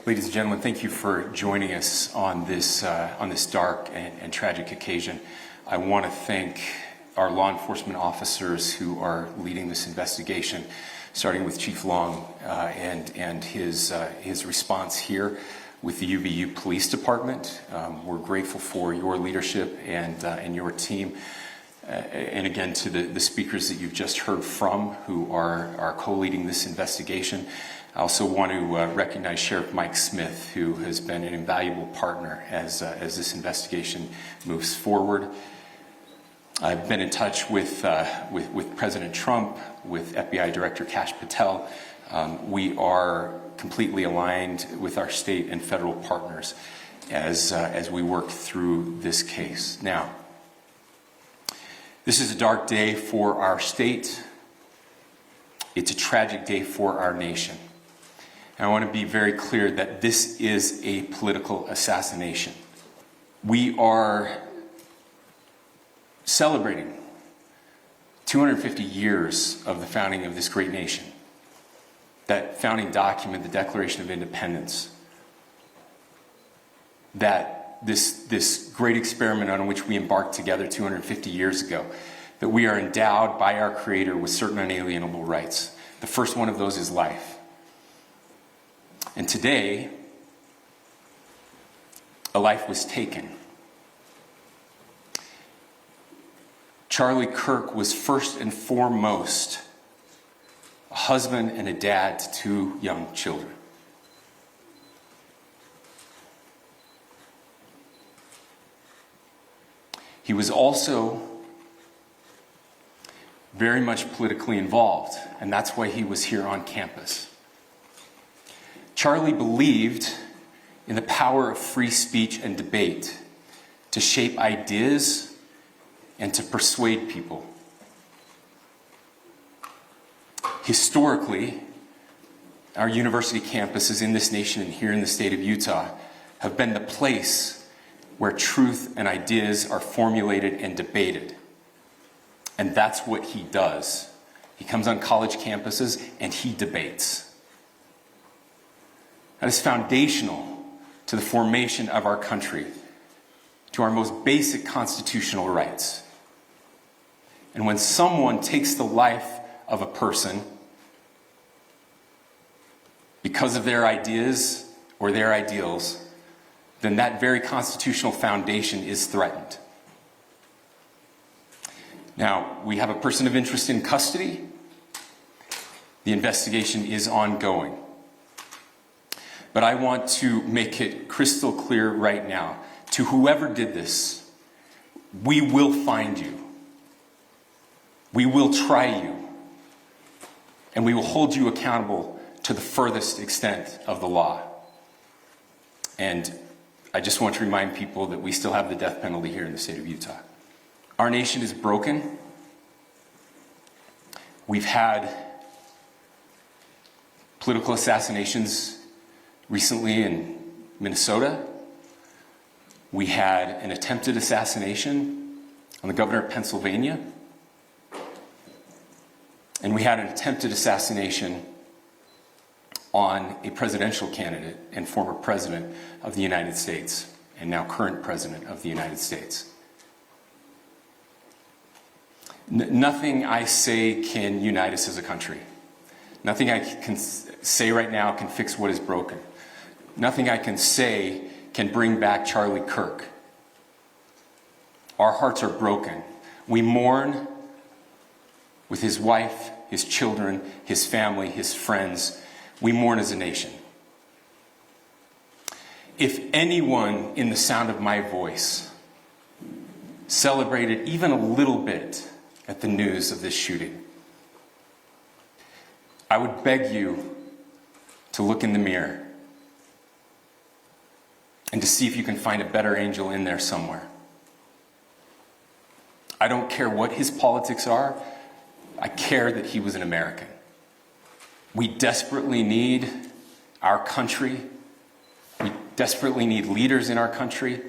Ladies and gentlemen, thank you for joining us on this dark and tragic occasion. I want to thank our law enforcement officers who are leading this investigation, starting with Chief Long and his response here with the UVU Police Department. We're grateful for your leadership and your team. And again, to the speakers that you've just heard from who are co-leading this investigation. I also want to recognize Sheriff Mike Smith, who has been an invaluable partner as this investigation moves forward. I've been in touch with President Trump, with FBI Director Kash Patel. We are completely aligned with our state and federal partners as we work through this case. Now, this is a dark day for our state. It's a tragic day for our nation. And I want to be very clear that this is a political assassination. We are celebrating 250 years of the founding of this great nation. That founding document, the Declaration of Independence, that this great experiment on which we embarked together 250 years ago, that we are endowed by our Creator with certain unalienable rights. The first one of those is life. And today, a life was taken. Charlie Kirk was first and foremost a husband and a dad to two young children. He was also very much politically involved, and that's why he was here on campus. Charlie believed in the power of free speech and debate to shape ideas and to persuade people. Historically, our university campuses in this nation and here in the state of Utah have been the place where truth and ideas are formulated and debated. And that's what he does. He comes on college campuses and he debates. That is foundational to the formation of our country, to our most basic constitutional rights. And when someone takes the life of a person because of their ideas or their ideals, then that very constitutional foundation is threatened. Now, we have a person of interest in custody. The investigation is ongoing. But I want to make it crystal clear right now, to whoever did this, we will find you. We will try you. And we will hold you accountable to the furthest extent of the law. And I just want to remind people that we still have the death penalty here in the state of Utah. Our nation is broken. We've had political assassinations recently in Minnesota. We had an attempted assassination on the governor of Pennsylvania. And we had an attempted assassination on a presidential candidate and former president of the United States, and now current president of the United States. Nothing I say can unite us as a country. Nothing I can say right now can fix what is broken. Nothing I can say can bring back Charlie Kirk. Our hearts are broken. We mourn with his wife, his children, his family, his friends. We mourn as a nation. If anyone in the sound of my voice celebrated even a little bit at the news of this shooting, I would beg you to look in the mirror and to see if you can find a better angel in there somewhere. I don't care what his politics are. I care that he was an American. We desperately need our country. We desperately need leaders in our country.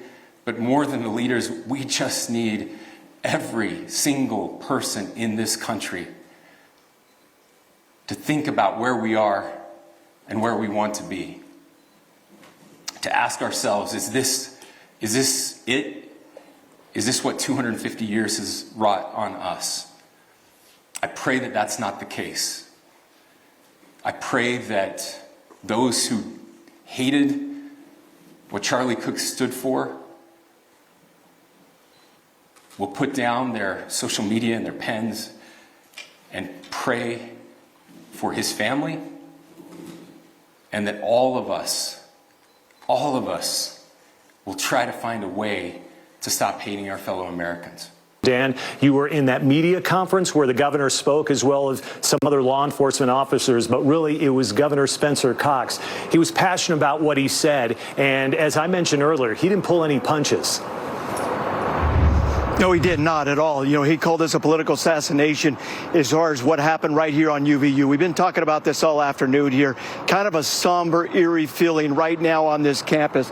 But more than the leaders, we just need every single person in this country to think about where we are and where we want to be. to ask ourselves, is this it? Is this what 250 years has wrought on us? I pray that that's not the case. I pray that those who hated what Charlie Kirk stood for will put down their social media and their pens and pray for his family, and that all of us will try to find a way to stop hating our fellow Americans. Dan, you were in that media conference where the governor spoke, as well as some other law enforcement officers, but really it was Governor Spencer Cox. He was passionate about what he said, and as I mentioned earlier, he didn't pull any punches. No, he did not at all. You know, he called this a political assassination as far as what happened right here on UVU. We've been talking about this all afternoon here. Kind of a somber, eerie feeling right now on this campus.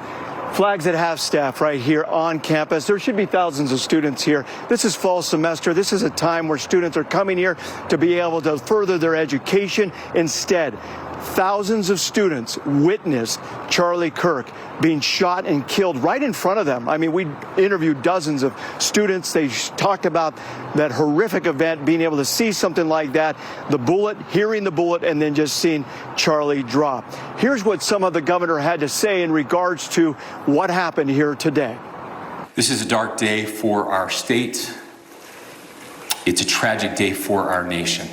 Flags at half-staff right here on campus. There should be thousands of students here. This is fall semester. This is a time where students are coming here to be able to further their education. Instead, thousands of students witnessed Charlie Kirk being shot and killed right in front of them. I mean, we interviewed dozens of students. They talked about that horrific event, being able to see something like that, the bullet, hearing the bullet, and then just seeing Charlie drop. Here's what some of the governor had to say in regards to what happened here today. This is a dark day for our state. It's a tragic day for our nation.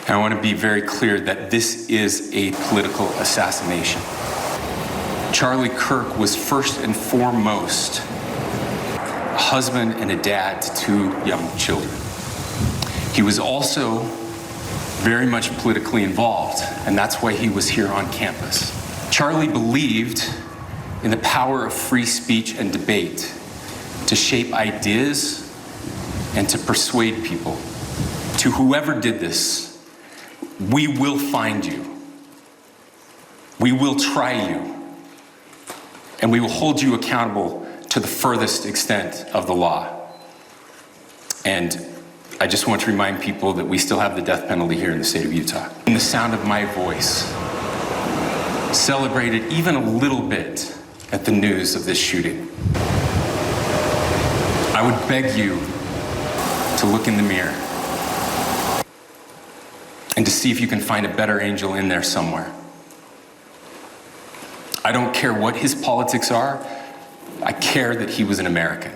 And I want to be very clear that this is a political assassination. Charlie Kirk was first and foremost a husband and a dad to two young children. He was also very much politically involved, and that's why he was here on campus. Charlie believed in the power of free speech and debate to shape ideas and to persuade people. To whoever did this, we will find you. We will try you. And we will hold you accountable to the furthest extent of the law. And I just want to remind people that we still have the death penalty here in the state of Utah. In the sound of my voice, celebrated even a little bit at the news of this shooting. I would beg you to look in the mirror and to see if you can find a better angel in there somewhere. I don't care what his politics are. I care that he was an American.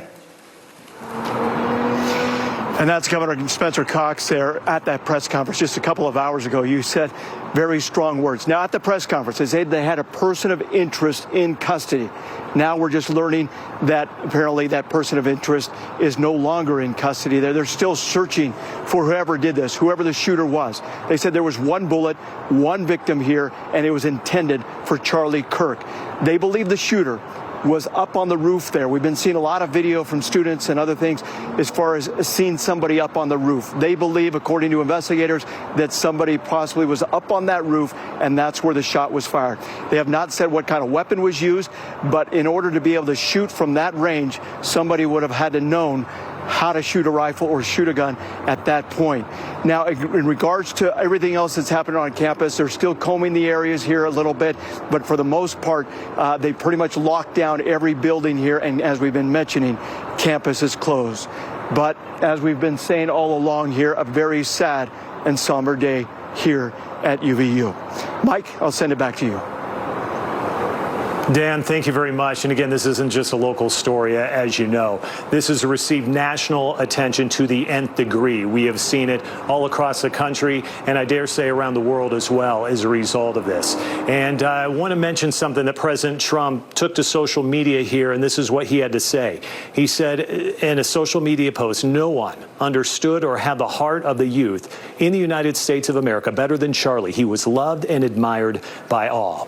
And that's Governor Spencer Cox there at that press conference just a couple of hours ago. You said very strong words. Now at the press conference, they said they had a person of interest in custody. Now we're just learning that apparently that person of interest is no longer in custody. They're still searching for whoever did this, whoever the shooter was. They said there was one bullet, one victim here, and it was intended for Charlie Kirk. They believe the shooter was up on the roof there. We've been seeing a lot of video from students and other things as far as seeing somebody up on the roof. They believe, according to investigators, that somebody possibly was up on that roof, and that's where the shot was fired. They have not said what kind of weapon was used, but in order to be able to shoot from that range, somebody would have had to known how to shoot a rifle or shoot a gun at that point. Now, in regards to everything else that's happening on campus, they're still combing the areas here a little bit, but for the most part, they pretty much locked down every building here, and as we've been mentioning, campus is closed. But as we've been saying all along here, a very sad and somber day here at UVU. Mike, I'll send it back to you. Dan, thank you very much. And again, this isn't just a local story, as you know. This has received national attention to the nth degree. We have seen it all across the country, and I dare say around the world as well, as a result of this. And I want to mention something that President Trump took to social media here, and this is what he had to say. He said in a social media post, "No one understood or had the heart of the youth in the United States of America better than Charlie. He was loved and admired by all."